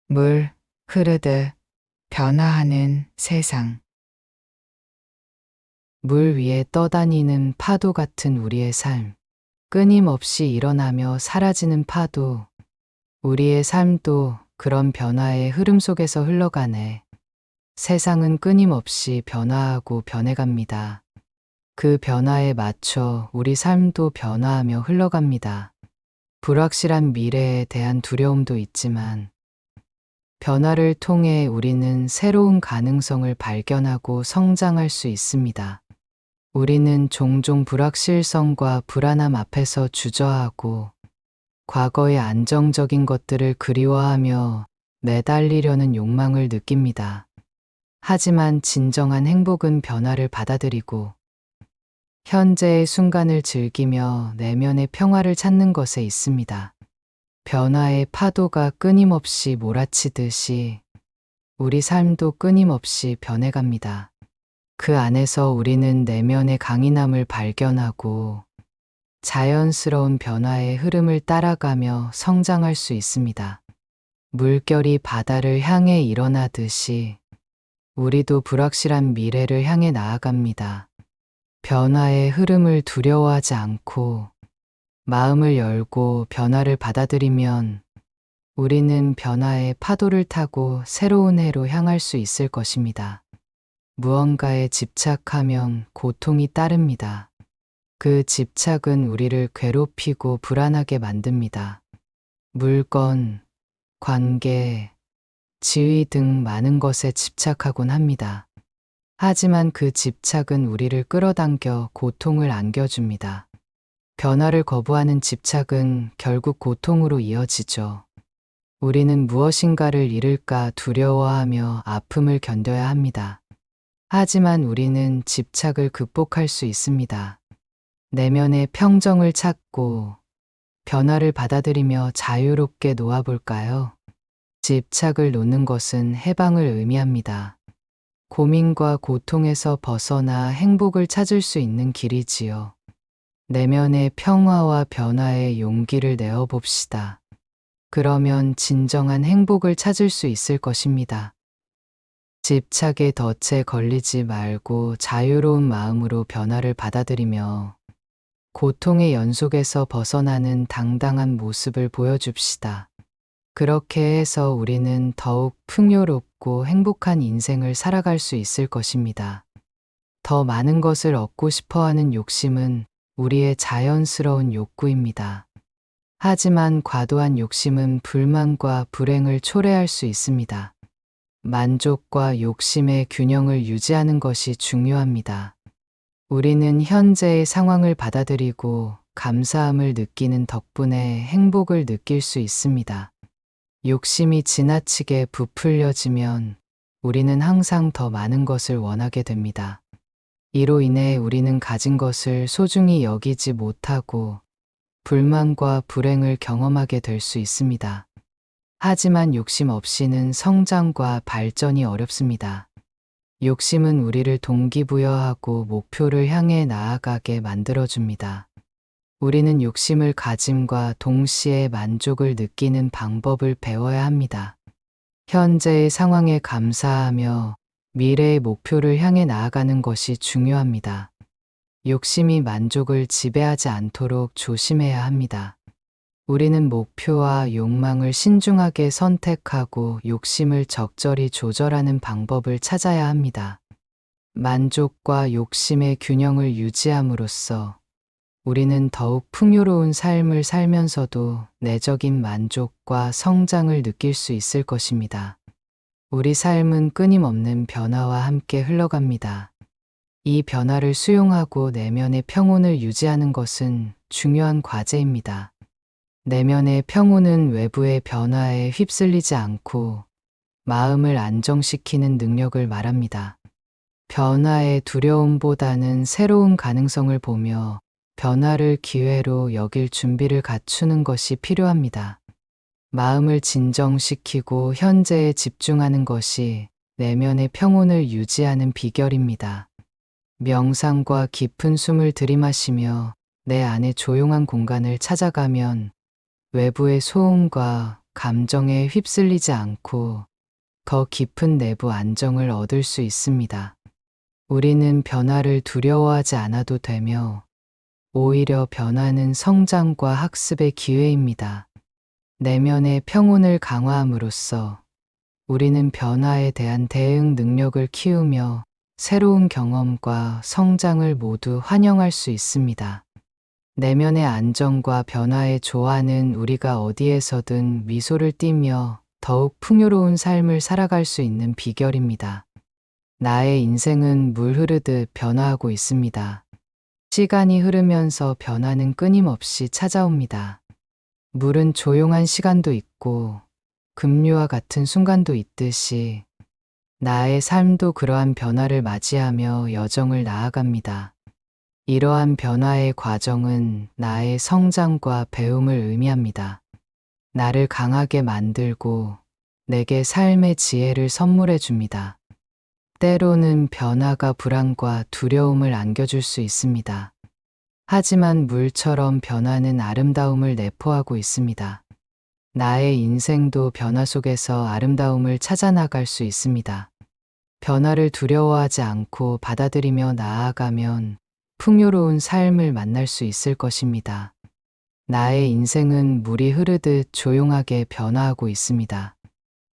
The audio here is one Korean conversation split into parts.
물 흐르듯 변화하는 세상. 물 위에 떠다니는 파도 같은 우리의 삶. 끊임없이 일어나며 사라지는 파도. 우리의 삶도 그런 변화의 흐름 속에서 흘러가네. 세상은 끊임없이 변화하고 변해갑니다. 그 변화에 맞춰 우리 삶도 변화하며 흘러갑니다. 불확실한 미래에 대한 두려움도 있지만 변화를 통해 우리는 새로운 가능성을 발견하고 성장할 수 있습니다. 우리는 종종 불확실성과 불안함 앞에서 주저하고 과거의 안정적인 것들을 그리워하며 매달리려는 욕망을 느낍니다. 하지만 진정한 행복은 변화를 받아들이고 현재의 순간을 즐기며 내면의 평화를 찾는 것에 있습니다. 변화의 파도가 끊임없이 몰아치듯이 우리 삶도 끊임없이 변해갑니다. 그 안에서 우리는 내면의 강인함을 발견하고 자연스러운 변화의 흐름을 따라가며 성장할 수 있습니다. 물결이 바다를 향해 일어나듯이 우리도 불확실한 미래를 향해 나아갑니다. 변화의 흐름을 두려워하지 않고 마음을 열고 변화를 받아들이면 우리는 변화의 파도를 타고 새로운 해로 향할 수 있을 것입니다. 무언가에 집착하면 고통이 따릅니다. 그 집착은 우리를 괴롭히고 불안하게 만듭니다. 물건, 관계, 지위 등 많은 것에 집착하곤 합니다. 하지만 그 집착은 우리를 끌어당겨 고통을 안겨줍니다. 변화를 거부하는 집착은 결국 고통으로 이어지죠. 우리는 무엇인가를 잃을까 두려워하며 아픔을 견뎌야 합니다. 하지만 우리는 집착을 극복할 수 있습니다. 내면의 평정을 찾고 변화를 받아들이며 자유롭게 놓아볼까요? 집착을 놓는 것은 해방을 의미합니다. 고민과 고통에서 벗어나 행복을 찾을 수 있는 길이지요. 내면의 평화와 변화의 용기를 내어봅시다. 그러면 진정한 행복을 찾을 수 있을 것입니다. 집착의 덫에 걸리지 말고 자유로운 마음으로 변화를 받아들이며 고통의 연속에서 벗어나는 당당한 모습을 보여줍시다. 그렇게 해서 우리는 더욱 풍요롭고 행복한 인생을 살아갈 수 있을 것입니다. 더 많은 것을 얻고 싶어 하는 욕심은 우리의 자연스러운 욕구입니다. 하지만 과도한 욕심은 불만과 불행을 초래할 수 있습니다. 만족과 욕심의 균형을 유지하는 것이 중요합니다. 우리는 현재의 상황을 받아들이고 감사함을 느끼는 덕분에 행복을 느낄 수 있습니다. 욕심이 지나치게 부풀려지면 우리는 항상 더 많은 것을 원하게 됩니다. 이로 인해 우리는 가진 것을 소중히 여기지 못하고 불만과 불행을 경험하게 될 수 있습니다. 하지만 욕심 없이는 성장과 발전이 어렵습니다. 욕심은 우리를 동기부여하고 목표를 향해 나아가게 만들어줍니다. 우리는 욕심을 가짐과 동시에 만족을 느끼는 방법을 배워야 합니다. 현재의 상황에 감사하며 미래의 목표를 향해 나아가는 것이 중요합니다. 욕심이 만족을 지배하지 않도록 조심해야 합니다. 우리는 목표와 욕망을 신중하게 선택하고 욕심을 적절히 조절하는 방법을 찾아야 합니다. 만족과 욕심의 균형을 유지함으로써 우리는 더욱 풍요로운 삶을 살면서도 내적인 만족과 성장을 느낄 수 있을 것입니다. 우리 삶은 끊임없는 변화와 함께 흘러갑니다. 이 변화를 수용하고 내면의 평온을 유지하는 것은 중요한 과제입니다. 내면의 평온은 외부의 변화에 휩쓸리지 않고 마음을 안정시키는 능력을 말합니다. 변화의 두려움보다는 새로운 가능성을 보며 변화를 기회로 여길 준비를 갖추는 것이 필요합니다. 마음을 진정시키고 현재에 집중하는 것이 내면의 평온을 유지하는 비결입니다. 명상과 깊은 숨을 들이마시며 내 안의 조용한 공간을 찾아가면 외부의 소음과 감정에 휩쓸리지 않고 더 깊은 내부 안정을 얻을 수 있습니다. 우리는 변화를 두려워하지 않아도 되며 오히려 변화는 성장과 학습의 기회입니다. 내면의 평온을 강화함으로써 우리는 변화에 대한 대응 능력을 키우며 새로운 경험과 성장을 모두 환영할 수 있습니다. 내면의 안정과 변화의 조화는 우리가 어디에서든 미소를 띠며 더욱 풍요로운 삶을 살아갈 수 있는 비결입니다. 나의 인생은 물 흐르듯 변화하고 있습니다. 시간이 흐르면서 변화는 끊임없이 찾아옵니다. 물은 조용한 시간도 있고 급류와 같은 순간도 있듯이 나의 삶도 그러한 변화를 맞이하며 여정을 나아갑니다. 이러한 변화의 과정은 나의 성장과 배움을 의미합니다. 나를 강하게 만들고 내게 삶의 지혜를 선물해 줍니다. 때로는 변화가 불안과 두려움을 안겨줄 수 있습니다. 하지만 물처럼 변화는 아름다움을 내포하고 있습니다. 나의 인생도 변화 속에서 아름다움을 찾아 나갈 수 있습니다. 변화를 두려워하지 않고 받아들이며 나아가면 풍요로운 삶을 만날 수 있을 것입니다. 나의 인생은 물이 흐르듯 조용하게 변화하고 있습니다.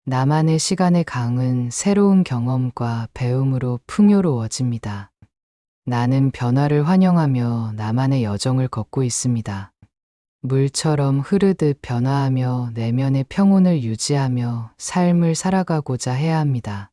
나만의 시간의 강은 새로운 경험과 배움으로 풍요로워집니다. 나는 변화를 환영하며 나만의 여정을 걷고 있습니다. 물처럼 흐르듯 변화하며 내면의 평온을 유지하며 삶을 살아가고자 해야 합니다.